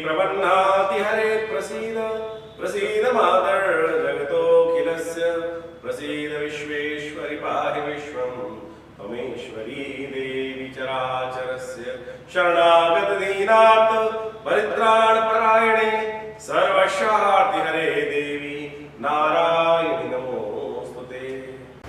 प्रपन्नाति हरे प्रसीद प्रसीद मातर् जगतोऽखिलस्य प्रसीद विश्वेश्वरि पाहि विश्वम् त्वमेश्वरी देवी चराचरस्य शरणागत दीनार्थ परित्राणपरायणे सर्वशार्ति हरे देवी नारायणी नमोस्तुते।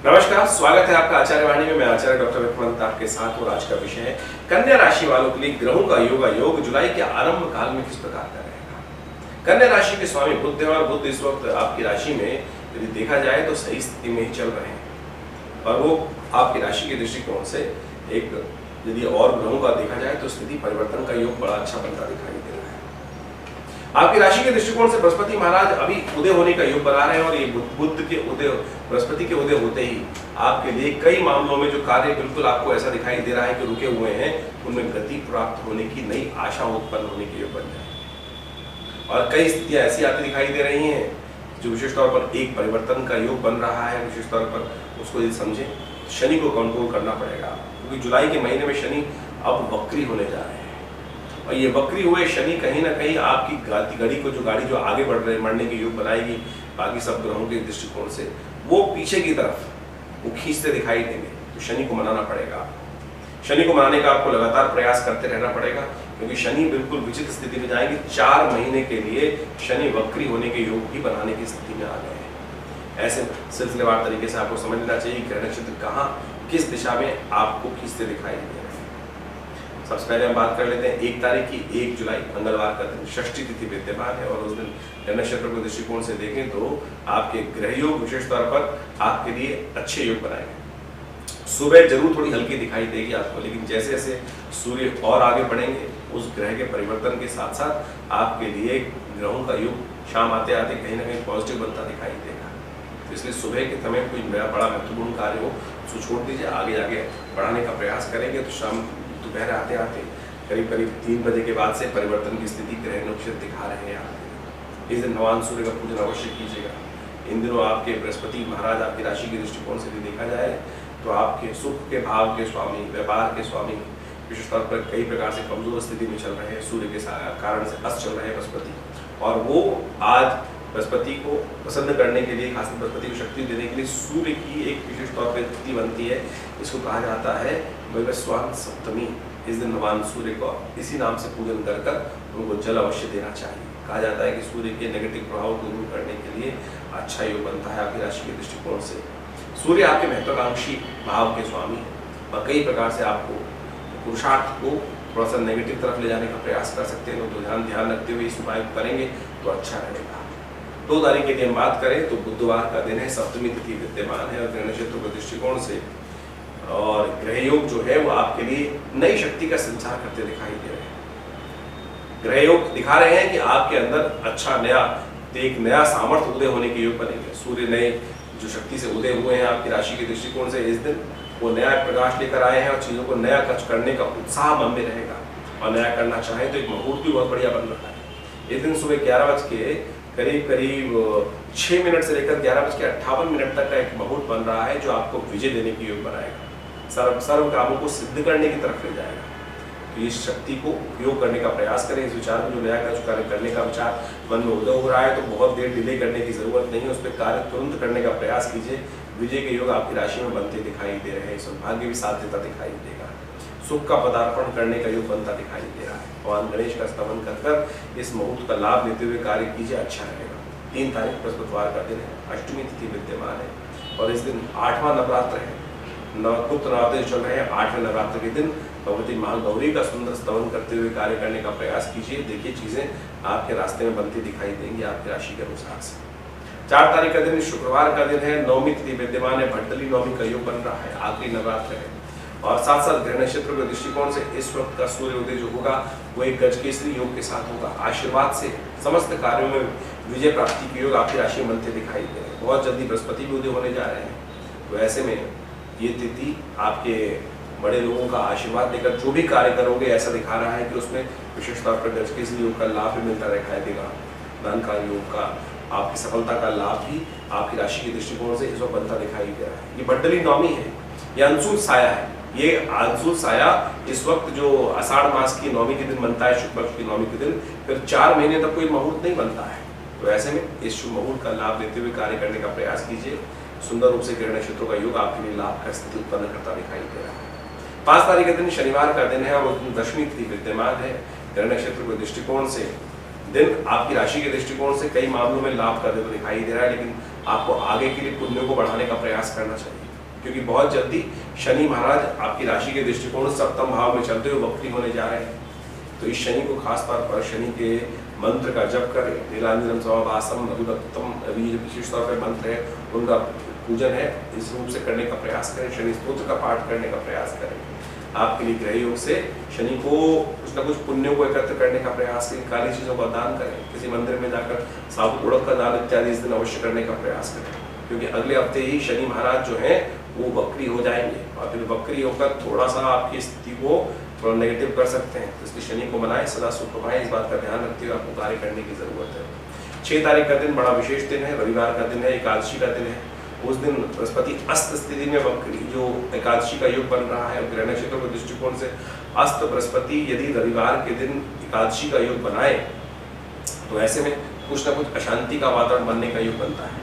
नमस्कार, स्वागत है आपका आचार्य वाणी में। मैं आचार्य डॉक्टर विक्रमादित्य आपके साथ और आज का विषय है कन्या राशि वालों के लिए ग्रहों का योग जुलाई के आरंभ काल में किस प्रकार का रहेगा। कन्या राशि के स्वामी बुध है और बुध इस वक्त आपकी राशि में यदि देखा जाए तो सही स्थिति में ही चल रहे हैं और वो आपकी राशि के दृष्टिकोण से एक यदि और ग्रहों का देखा जाए तो स्थिति परिवर्तन का योग बड़ा अच्छा बनता दिखाई दे रहा है। आपकी राशि के दृष्टिकोण से बृहस्पति महाराज अभी उदय होने का योग बना रहे हैं और ये बुध के उदय बृहस्पति के उदय होते ही आपके लिए कई मामलों में जो कार्य बिल्कुल आपको ऐसा दिखाई दे रहा है कि रुके हुए हैं उनमें गति प्राप्त होने की नई आशा उत्पन्न होने के योग बन जाए और कई स्थितियां ऐसी आती दिखाई दे रही हैं जो विशेष तौर पर एक परिवर्तन का योग बन रहा है। विशेष तौर पर उसको यदि समझे शनि को कंट्रोल करना पड़ेगा क्योंकि जुलाई के महीने में शनि अब वक्री होने जा रहे हैं और ये वक्री हुए शनि कहीं ना कहीं आपकी गाड़ी जो आगे बढ़ने के योग बनाएगी बाकी सब ग्रहों के दृष्टिकोण से वो पीछे की तरफ वो खींचते दिखाई देंगे। तो शनि को मनाना पड़ेगा। शनि को मनाने का आपको लगातार प्रयास करते रहना पड़ेगा क्योंकि शनि बिल्कुल विचित्र स्थिति में जाएंगे। 4 महीने के लिए शनि वक्री होने के योग भी बनाने की स्थिति में आ गए हैं। ऐसे सिलसिलेवार तरीके से आपको समझ लेना चाहिए ग्रह नक्षत्र कहाँ किस दिशा में आपको खींचते दिखाई दे रहे हैं। सबसे पहले हम बात कर लेते हैं 1 तारीख की 1 जुलाई मंगलवार का दिन षष्ठी तिथि विद्यमान है और उस दिन ग्रह नक्षत्र के दृष्टिकोण से देखें तो आपके ग्रह योग विशेष तौर पर आपके लिए अच्छे योग बनाएंगे। सुबह जरूर थोड़ी हल्की दिखाई देगी आपको, लेकिन जैसे जैसे सूर्य और आगे बढ़ेंगे उस ग्रह के परिवर्तन के साथ साथ आपके लिए ग्रहों का योग शाम आते आते कहीं ना कहीं पॉजिटिव बनता दिखाई देगा। तो इसलिए सुबह के समय कोई बड़ा महत्वपूर्ण कार्य हो उसको छोड़ दीजिए, आगे बढ़ाने का प्रयास करेंगे तो शाम दोपहर आते आते करीब 3 बजे के बाद से परिवर्तन की स्थिति ग्रह नक्षत्र दिखा रहे हैं। इस दिन भगवान सूर्य का पूजन अवश्य कीजिएगा। इन दिनों आपके बृहस्पति महाराज आपकी राशि के दृष्टिकोण से भी देखा जाए तो आपके सुख के भाव के स्वामी, व्यापार के स्वामी विशेष तौर पर कई प्रकार से कमजोर स्थिति में चल रहे हैं। सूर्य के कारण से अस्त चल रहे हैं बृहस्पति और वो आज बृहस्पति को प्रसन्न करने के लिए खासकर बृहस्पति को शक्ति देने के लिए सूर्य की एक विशेष तौर पर स्थिति बनती है। इसको कहा जाता है वैवस्वान सप्तमी। इस दिन भगवान सूर्य को इसी नाम से पूजन कर उनको जल अवश्य देना चाहिए। कहा जाता है कि सूर्य के नेगेटिव प्रभाव को दूर करने के लिए अच्छा योग बनता है आपकी राशि के दृष्टिकोण से। सूर्य आपके महत्वाकांक्षी भाव के स्वामी है और कई प्रकार से आपको पुरुषार्थ को थोड़ा सा नेगेटिव तरफ ले जाने का प्रयास कर सकते हैं। तो ध्यान रखते हुए इस उपाय को करेंगे तो अच्छा रहेगा। 2 तारीख की हम बात करें तो बुधवार का दिन है, सप्तमी तिथि विद्यमान है और ग्रह नक्षत्र के दृष्टिकोण से और ग्रह योग जो है वो आपके लिए नई शक्ति का संचार करते दिखाई दे रहे हैं। ग्रह योग दिखा रहे हैं कि आपके अंदर अच्छा एक नया सामर्थ्य उदय होने के योग बनेंगे। सूर्य नए जो शक्ति से उदय हुए हैं आपकी राशि के दृष्टिकोण से इस दिन वो नया प्रकाश लेकर आए हैं और चीजों को नया करने का उत्साह मन में रहेगा और नया करना चाहे तो एक मुहूर्त भी बहुत बढ़िया बन रहा है। इस दिन सुबह 11 बज के करीब 6 मिनट से लेकर 11 बज के 58 मिनट तक का एक मुहूर्त बन रहा है जो आपको विजय देने की योग बनाएगा। सर्व कामों को सिद्ध करने की तरफ ले जाएगा। तो इस शक्ति को उपयोग करने का प्रयास करें। इस विचार में जो नया कार्य करने का विचार मन में उदय हो रहा है तो बहुत देर डिले करने की जरूरत नहीं है, उस पर कार्य तुरंत करने का प्रयास कीजिए। विजय के योग आपकी राशि में बनते दिखाई दे रहे हैं। सौभाग्य भी साथ देता दिखाई देगा। सुख का पदार्पण करने का योग बनता दिखाई दे रहा है। भगवान गणेश का स्तमन कर इस मुहूर्त का लाभ लेते हुए कार्य कीजिए, अच्छा रहेगा। 3 तारीख बृहस्पतिवार का दिन है, अष्टमी तिथि विद्यमान है और इस दिन 8वां नवरात्र है। गुप्त नवरात्र चल रहे हैं। 8वें नवरात्र के दिन भगवती महागौरी का सुंदर स्तवन करते हुए कार्य करने का प्रयास कीजिए। देखिए चीजें आपके रास्ते में बनती दिखाई देंगी आपकी राशि के अनुसार से। 4 तारीख का दिन शुक्रवार का दिन है, नवमी तिथि विद्यमान है, भट्टली नवमी का योग बन रहा है, आखिरी नवरात्र है और साथ साथ ग्रह नक्षत्र के दृष्टिकोण से इस वक्त का सूर्य उदय जो होगा वो एक गजकेसरी योग के साथ होगा। आशीर्वाद से समस्त कार्यों में विजय प्राप्ति के योग आपकी राशि में बनते दिखाई दे रहे हैं। बहुत जल्दी बृहस्पति भी उदय होने जा रहे हैं। तो ऐसे में ये तिथि आपके बड़े लोगों का आशीर्वाद लेकर जो भी कार्य करोगे ऐसा दिखा रहा है कि उसमें विशेष तौर पर गजकेसरी योग का लाभ भी मिलता दिखाई देगा। धन का योग का आपकी सफलता का लाभ भी आपकी राशि के दृष्टिकोण से इस वक्त बनता दिखाई दे रहा है। ये भट्टली नवमी है, ये अंशुल साया है। ये आंसू साया इस वक्त जो आषाढ़ मास की नौमी के दिन बनता है, शुक्ल पक्ष की नौमी के दिन, फिर 4 महीने तक कोई मुहूर्त नहीं बनता है। तो ऐसे में इस शुभ मुहूर्त का लाभ लेते हुए कार्य करने का प्रयास कीजिए। सुंदर रूप से ग्रह नक्षत्रों का योग आपके लिए लाभ का स्थिति उत्पन्न करता दिखाई दे रहा है। 5 तारीख के दिन शनिवार का दिन है और उस दिन दशमी तिथि विद्यमान है। ग्रह नक्षत्र के दृष्टिकोण से दिन आपकी राशि के दृष्टिकोण से कई मामलों में लाभ का दिन दिखाई दे रहा है, लेकिन आपको आगे के लिए पुण्यों को बढ़ाने का प्रयास करना चाहिए, क्योंकि बहुत जल्दी शनि महाराज आपकी राशि के दृष्टिकोण से सप्तम भाव में चलते हुए वक्री होने जा रहे हैं। तो इस शनि को खास तौर पर शनि के मंत्र का जप करें। नीलांजनम समवासम मधुरक्तम, अभी जो विशेष तौर पर मंत्र है उनका पूजन है, इस रूप से करने का प्रयास करें। शनि स्तोत्र का पाठ करने का प्रयास करें। आपके लिए ग्रह योग से शनि को कुछ न कुछ पुण्यों को एकत्र करने का प्रयास करें। काली चीजों का दान करें, किसी मंदिर में जाकर साबुत उड़द का दान इत्यादि इस दिन अवश्य करने का प्रयास करें, क्योंकि अगले हफ्ते ही शनि महाराज जो है वो वक्री हो जाएंगे और फिर वक्री होकर थोड़ा सा आपकी स्थिति को थोड़ा नेगेटिव कर सकते हैं। तो इसलिए शनि को मनाएं, सदा सुख पाएं, इस बात का ध्यान रखते हुए आपको कार्य करने की जरूरत है। 6 तारीख का दिन बड़ा विशेष दिन है, रविवार का दिन है, एकादशी का दिन है। उस दिन बृहस्पति अस्त स्थिति में वक्री जो एकादशी का योग बन रहा है, ग्रह नक्षत्रों के दृष्टिकोण से अस्त बृहस्पति यदि रविवार के दिन एकादशी का योग बनाए तो ऐसे में कुछ न कुछ अशांति का वातावरण बनने का योग बनता है।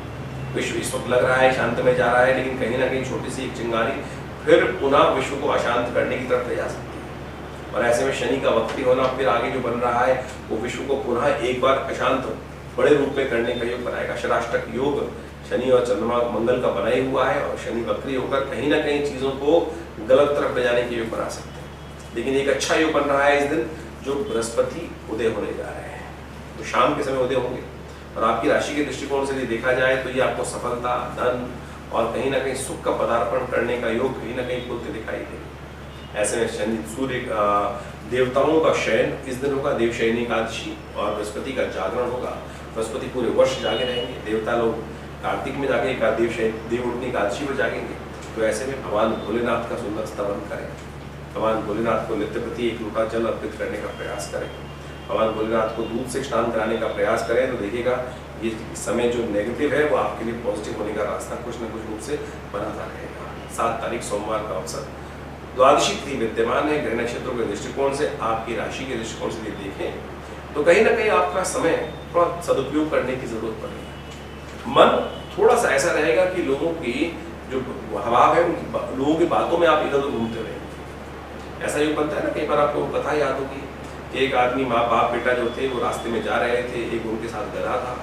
विश्व इस वक्त लग रहा है शांत में जा रहा है, लेकिन कहीं ना कहीं छोटी सी एक चिंगारी फिर पुनः विश्व को अशांत करने की तरफ ले जा सकती है। और ऐसे में शनि का वक्री होना फिर आगे जो बन रहा है वो विश्व को पुनः एक बार अशांत बड़े रूप में करने का योग बनाएगा। षडाष्टक योग शनि और चंद्रमा मंगल का बना ही हुआ है और शनि वक्री होकर कहीं ना कहीं चीजों को गलत तरफ ले जाने के योग बना सकते हैं। लेकिन एक अच्छा योग बन रहा है इस दिन, जो बृहस्पति उदय होने जा रहे हैं, तो शाम के समय उदय होंगे और आपकी राशि के दृष्टिकोण से यदि देखा जाए तो ये आपको सफलता, धन और कहीं ना कहीं सुख का पदार्पण करने का योग कहीं ना कहीं खुलते दिखाई देगा। ऐसे में शनि सूर्य देवताओं का शयन इस दिन होगा, देवशयनी एकादशी, और बृहस्पति का जागरण होगा। बृहस्पति पूरे वर्ष जागे रहेंगे। देवता लोग कार्तिक में जागे, देव उठनी एकादशी में जागेंगे। तो ऐसे में भगवान भोलेनाथ का सुंदर स्तवन करें। भगवान भोलेनाथ को नित्य प्रति 1 लोटा जल अर्पित करने का प्रयास करें। भगवान भोलेनाथ को दूध से स्नान कराने का प्रयास करें, तो देखिएगा ये समय जो नेगेटिव है वो आपके लिए पॉजिटिव होने का रास्ता कुछ न कुछ रूप से बनाता रहेगा। 7 तारीख सोमवार का अवसर, द्वादशी तिथि विद्यमान है। ग्रह नक्षत्रों के दृष्टिकोण से आपकी राशि के दृष्टिकोण से यदि देखें तो कहीं ना कहीं आपका समय थोड़ा सदुपयोग करने की जरूरत पड़ेगी। मन थोड़ा सा ऐसा रहेगा कि लोगों की जो हवा है लोगों की बातों में आप इधर उधर घूमते रहेंगे। ऐसा योग बनता है ना, कई बार आपको कथा याद होगी कि एक आदमी माँ बाप बेटा जो थे वो रास्ते में जा रहे थे, एक उनके साथ गधा था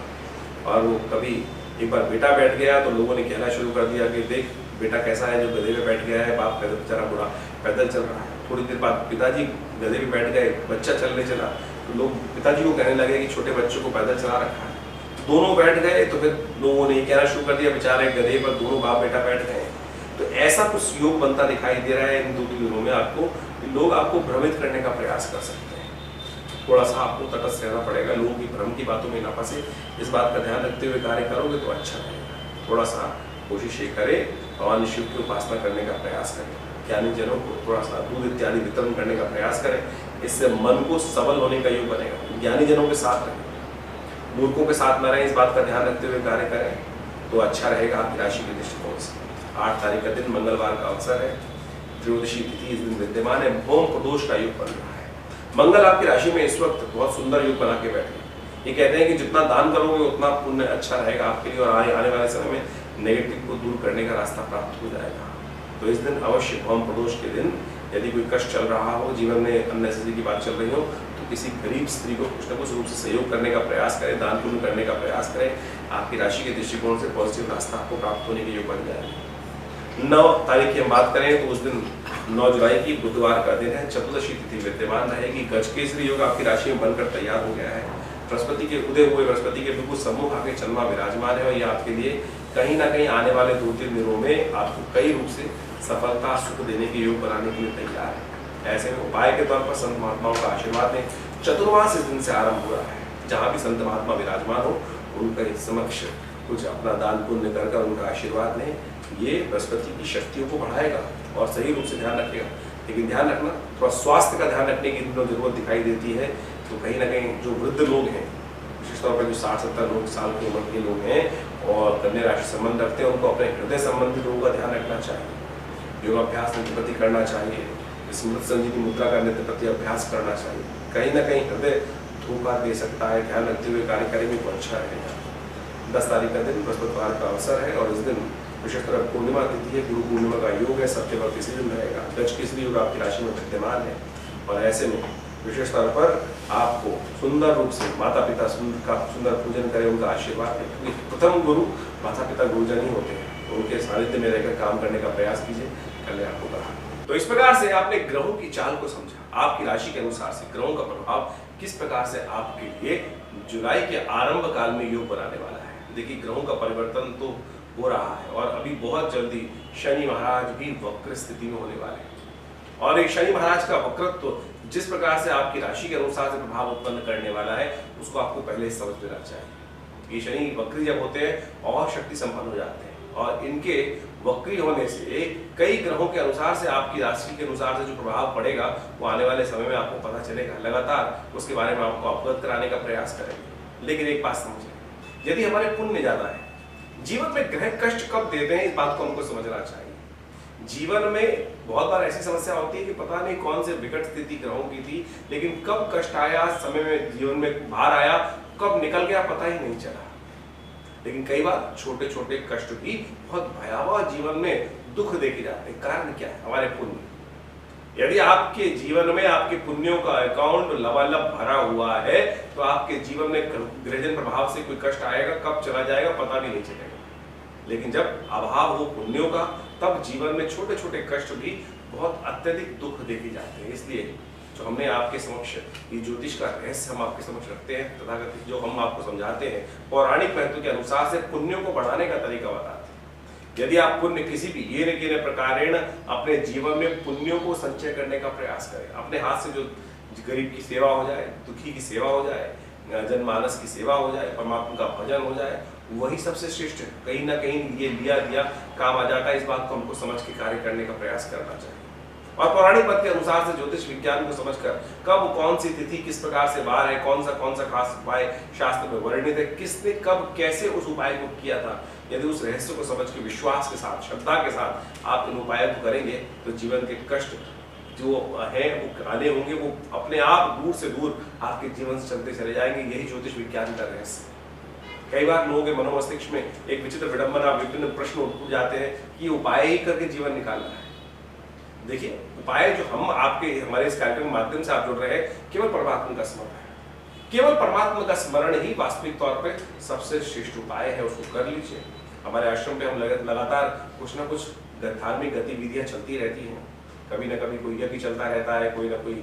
और वो कभी एक बार बेटा बैठ गया तो लोगों ने कहना शुरू कर दिया कि देख बेटा कैसा है जो गधे पे बैठ गया है, बाप बेचारा बुरा पैदल चल रहा है। थोड़ी देर बाद पिताजी गधे पे बैठ गए, बच्चा चलने चला तो लोग पिताजी को कहने लगे कि छोटे बच्चों को पैदल चला रखा है। दोनों बैठ गए तो फिर लोगों ने कहना शुरू कर दिया बेचारे गधे पर दोनों बाप बेटा बैठ गए। तो ऐसा कुछ योग बनता दिखाई दे रहा है इन 2-3 दिनों में आपको, लोग आपको भ्रमित करने का प्रयास कर सकते हैं। थोड़ा सा आपको तटस्थ रहना पड़ेगा, लोगों की भ्रम की बातों में ना फंसे, इस बात का ध्यान रखते हुए कार्य करोगे तो अच्छा रहेगा। थोड़ा सा कोशिश ये करें भगवान शिव की उपासना करने का प्रयास करें, ज्ञानी जनों को थोड़ा सा दूध इत्यादि वितरण करने का प्रयास करें, इससे मन को सबल होने का योग बनेगा। ज्ञानी जनों के साथ रहें, मूर्खों के साथ न रहें, इस बात का ध्यान रखते हुए कार्य करें तो अच्छा रहेगा आपकी राशि के दृष्टिकोण से। 8 तारीख का दिन मंगलवार का अवसर है, त्रयोदशी तिथि इस दिन विद्यमान है, भौम प्रदोष का योग बन रहा है। मंगल आपकी राशि में इस वक्त बहुत सुंदर योग बना के बैठे। ये कहते हैं कि जितना दान करोगे उतना पुण्य अच्छा रहेगा आपके लिए और आने वाले समय में नेगेटिव को दूर करने का रास्ता प्राप्त हो जाएगा। तो इस दिन अवश्य भौम प्रदोष के दिन यदि कोई कष्ट चल रहा हो, जीवन में अननेसेसरी की बात चल रही हो, तो किसी गरीब स्त्री को कुछ न कुछ रूप से सहयोग करने का प्रयास करें, दान पुण्य करने का प्रयास करें। आपकी राशि के दृष्टिकोण से पॉजिटिव रास्ता आपको प्राप्त होने के योग बन जाएगा। 9 तारीख की हम बात करें तो उस दिन 9 जुलाई की बुधवार का दिन है, चतुर्दशी तिथि विद्यमान रहेगी। गजकेसरी योग आपकी राशि में बनकर तैयार हो गया है। बृहस्पति के उदय हुए बृहस्पति के बिल्कुल सम्मुख आके चंद्रमा विराजमान है और ये आपके लिए कहीं ना कहीं आने वाले 2-3 दिनों में आपको कई रूप से सफलता सुख देने के योग बनाने के लिए तैयार है। ऐसे में उपाय के तौर पर संत महात्माओं का आशीर्वाद है। चतुर्मास इस दिन से आरंभ हो रहा है, जहाँ भी संत महात्मा विराजमान हो उनका समक्ष कुछ अपना दान पुण्य कर उनका आशीर्वाद लें। ये बृहस्पति की शक्तियों को बढ़ाएगा और सही रूप से ध्यान रखेगा। लेकिन ध्यान रखना, थोड़ा स्वास्थ्य का ध्यान रखने की जरूरत दिखाई देती है। तो कहीं ना कहीं जो वृद्ध लोग हैं, विशेष तौर पर जो 60-70 साल की उम्र के लोग हैं और कन्या राशि संबंध रखते हैं, उनको अपने हृदय संबंधी लोगों का ध्यान रखना चाहिए। योगाभ्यास नित्य प्रति करना चाहिए। स्मृत संजीवनी मुद्रा का नित्य प्रति अभ्यास करना चाहिए। कहीं ना कहीं हृदय धोखा दे सकता है, ध्यान रखते हुए कार्य करेंगे तो अच्छा रहेगा। 10 तारीख का दिन बृहस्पतिवार का अवसर है और इस दिन विशेषकर पूर्णिमा तिथि है, गुरु पूर्णिमा का योग है, सप्टेम्बर तीसरे दिन रहेगा। गज केसरी योग आपकी राशि में विद्यमान है और ऐसे में विशेष तौर पर आपको सुंदर रूप से माता पिता का सुंदर पूजन करें, उनका आशीर्वाद है, क्योंकि प्रथम गुरु माता पिता गुरुजन ही होते हैं। तो उनके सानिध्य में रहकर काम करने का प्रयास कीजिए, कल्याण होगा। तो इस प्रकार से आपने ग्रहों की चाल को समझा, आपकी राशि के अनुसार से ग्रहों का प्रभाव किस प्रकार से आपके लिए जुलाई के आरंभ काल में योग बनाने वाला है। देखिए ग्रहों का परिवर्तन तो हो रहा है और अभी बहुत जल्दी शनि महाराज भी वक्र स्थिति में होने वाले हैं और एक शनि महाराज का वक्रत्व तो जिस प्रकार से आपकी राशि के अनुसार से प्रभाव उत्पन्न करने वाला है उसको आपको पहले समझ लेना चाहिए। ये शनि वक्री जब होते हैं और शक्ति संपन्न हो जाते हैं और इनके वक्री होने से कई ग्रहों के अनुसार से आपकी राशि के अनुसार से जो प्रभाव पड़ेगा वो आने वाले समय में आपको पता चलेगा। लगातार उसके बारे में आपको अवगत कराने का प्रयास करेंगे। लेकिन एक बात समझें, यदि हमारे पुण्य ज्यादा है, जीवन में ग्रह कष्ट कब देते हैं इस बात को हमको समझना चाहिए। जीवन में बहुत बार ऐसी समस्या होती है कि पता नहीं कौन से विकट स्थिति ग्रहों की थी, लेकिन कब कष्ट आया, समय में जीवन में भार आया, कब निकल गया पता ही नहीं चला। लेकिन कई बार छोटे छोटे कष्ट भी बहुत भयावह जीवन में दुख देके जाते हैं। कारण क्या है? हमारे पुण्य। यदि आपके जीवन में आपके पुण्यों का अकाउंट लबालब भरा हुआ है तो आपके जीवन में ग्रहजन प्रभाव से कोई कष्ट आएगा, कब चला जाएगा पता भी नहीं चलेगा। लेकिन जब अभाव हो पुण्यों का तब जीवन में छोटे छोटे कष्ट भी बहुत अत्यधिक दुख देखे जाते हैं। इसलिए जो हमने आपके समक्ष ये ज्योतिष का रहस्य हम आपके समक्ष रखते हैं, तथाकथित जो हम आपको समझाते हैं पौराणिक महत्व के अनुसार से पुण्यों को बढ़ाने का तरीका बताते हैं। यदि आप पुण्य किसी भी ये प्रकारेण अपने जीवन में पुण्यों को संचय करने का प्रयास करें, अपने हाथ से जो गरीब की सेवा हो जाए, दुखी की सेवा हो जाए, जनमानस की सेवा हो जाए, परमात्मा का भजन हो जाए, वही सबसे श्रेष्ठ है। कहीं ना कहीं ये लिया दिया काम आ जाता है। इस बात को हमको समझ के कार्य करने का प्रयास करना चाहिए और पौराणिक मत के अनुसार से ज्योतिष विज्ञान को समझकर कब कौन सी तिथि किस प्रकार से बाहर है, कौन सा खास उपाय शास्त्र में वर्णित है, किसने कब कैसे उस उपाय को किया था, यदि उस रहस्य को समझ के विश्वास के साथ श्रद्धा के साथ आप इन उपायों को करेंगे तो जीवन के कष्ट जो है वो आने होंगे वो अपने आप दूर से दूर आपके जीवन से चलते चले जाएंगे। यही ज्योतिष विज्ञान का रहस्य। कई बार लोगों के मनोमस्तिष्क में एक विचित्र विडंबना, विभिन्न प्रश्न उठ जाते हैं कि उपाय ही करके जीवन निकालना है। देखिए उपाय जो हम आपके हमारे इस कार्यक्रम के माध्यम से आप जुड़ रहे हैं केवल परमात्मा का स्मरण है। केवल परमात्मा का स्मरण ही वास्तविक तौर पे सबसे श्रेष्ठ उपाय है। उसको कर लीजिए। हमारे आश्रम पे हम लगातार कुछ ना कुछ धार्मिक गतिविधियां चलती रहती हैं। कभी ना कभी कोई यज्ञ चलता रहता है, कोई ना कोई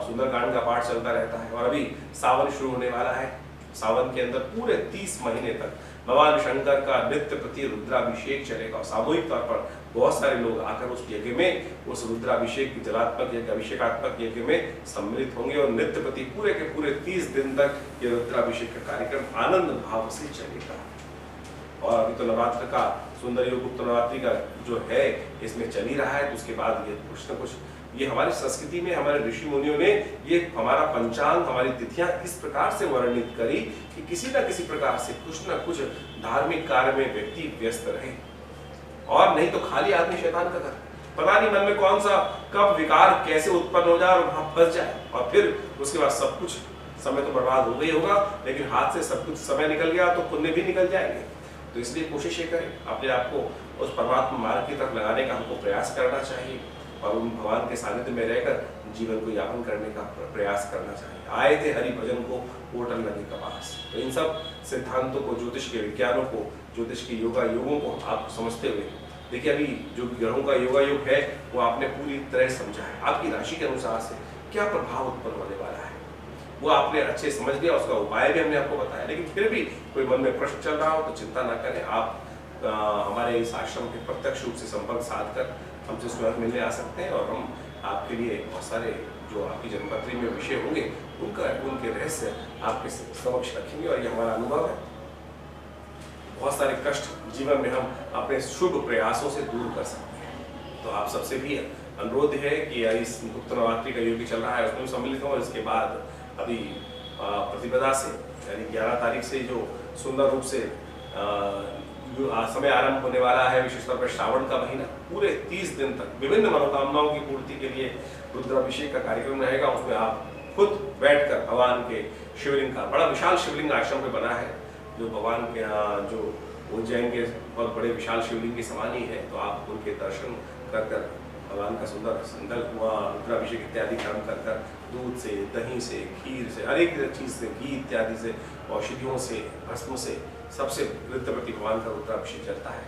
सुंदरकांड का पाठ चलता रहता है और अभी सावन शुरू होने वाला है। सावन के अंदर पूरे 30 महीने तक भगवान शंकर का नित्य प्रति रुद्राभिषेक चलेगा। सामूहिक तौर पर बहुत सारे लोग आकर उस यज्ञ में, उस रुद्राभिषेक जलात्मक यज्ञ, अभिषेकात्मक यज्ञ में सम्मिलित होंगे और नित्य प्रति पूरे के पूरे 30 दिन तक ये रुद्राभिषेक का कार्यक्रम आनंद भाव से चलेगा। और अभी तो नवरात्र का सुंदर योग गुप्त नवरात्रि का जो है इसमें चल ही रहा है, तो उसके बाद ये कुछ न कुछ ये हमारी संस्कृति में हमारे ऋषि मुनियों ने ये हमारा पंचांग, हमारी तिथियां इस प्रकार से वर्णित करी कि किसी न किसी प्रकार से कुछ न कुछ धार्मिक कार्य में व्यक्ति व्यस्त रहे और नहीं तो खाली आदमी शैतान का घर। पता नहीं मन में कौन सा कब विकार कैसे उत्पन्न हो जाए और वहां फंस जाए और फिर उसके बाद सब कुछ समय तो बर्बाद हो गई होगा, लेकिन हाथ से सब कुछ समय निकल गया तो पुण्य भी निकल जाएंगे। तो इसलिए कोशिश ये करें अपने आप को उस परमात्मा मार्ग की तरफ लगाने का हमको प्रयास करना चाहिए और उन भगवान के सानिध्य में रहकर जीवन को यापन करने का प्रयास करना चाहिए। आए थे हरि भजन को होटल नदी का पास। तो इन सब सिद्धांतों को, ज्योतिष के विज्ञानों को, ज्योतिष के योगों को आप समझते हुए देखिए अभी जो ग्रहों का योगा योग है वो आपने पूरी तरह समझा है। आपकी राशि के अनुसार से क्या प्रभाव उत्पन्न होने वाला है वो आपने अच्छे समझ लिया, उसका उपाय भी हमने आपको बताया। लेकिन फिर भी कोई मन में प्रश्न चल रहा हो तो चिंता ना करें। आप हमारे इस आश्रम के प्रत्यक्ष रूप से संपर्क साध कर हमसे स्वयं मिलने आ सकते हैं और हम आपके लिए बहुत सारे जो आपकी जन्मपत्री में विषय होंगे उनके रहस्य आपके समक्ष रखेंगे। और ये हमारा अनुभव है। बहुत सारे कष्ट जीवन में हम अपने शुभ प्रयासों से दूर कर सकते हैं। तो आप सबसे भी अनुरोध है कि इस गुप्त नवरात्रि का योग चल रहा है उसमें सम्मिलित हों। इसके बाद अभी प्रतिपदा से यानी 11 तारीख से जो सुंदर रूप से समय आरंभ होने वाला है, विशेष तौर पर श्रावण का महीना पूरे 30 दिन तक विभिन्न मनोकामनाओं की पूर्ति के लिए रुद्राभिषेक का कार्यक्रम रहेगा। उसमें आप खुद बैठकर भगवान के शिवलिंग का, बड़ा विशाल शिवलिंग आश्रम में बना है, जो भगवान के यहाँ जो उज्जैन के बहुत बड़े विशाल शिवलिंग के समान ही है, तो आप उनके दर्शन कर कर भगवान का सुंदर संकल्प हुआ रुद्राभिषेक इत्यादि कर्म कर कर दूध से, दही से, खीर से, हर एक चीज़ से, घी इत्यादि से, औषधियों से, भस्म से, सबसे वृद्ध प्रति भगवान का रुद्राभिषेक चलता है।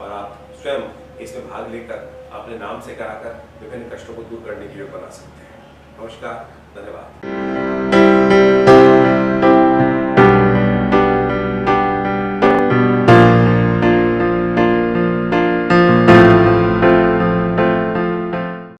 और आप स्वयं इसमें भाग लेकर अपने नाम से कराकर विभिन्न कष्टों को दूर करने के लिए बना सकते हैं। नमस्कार, धन्यवाद।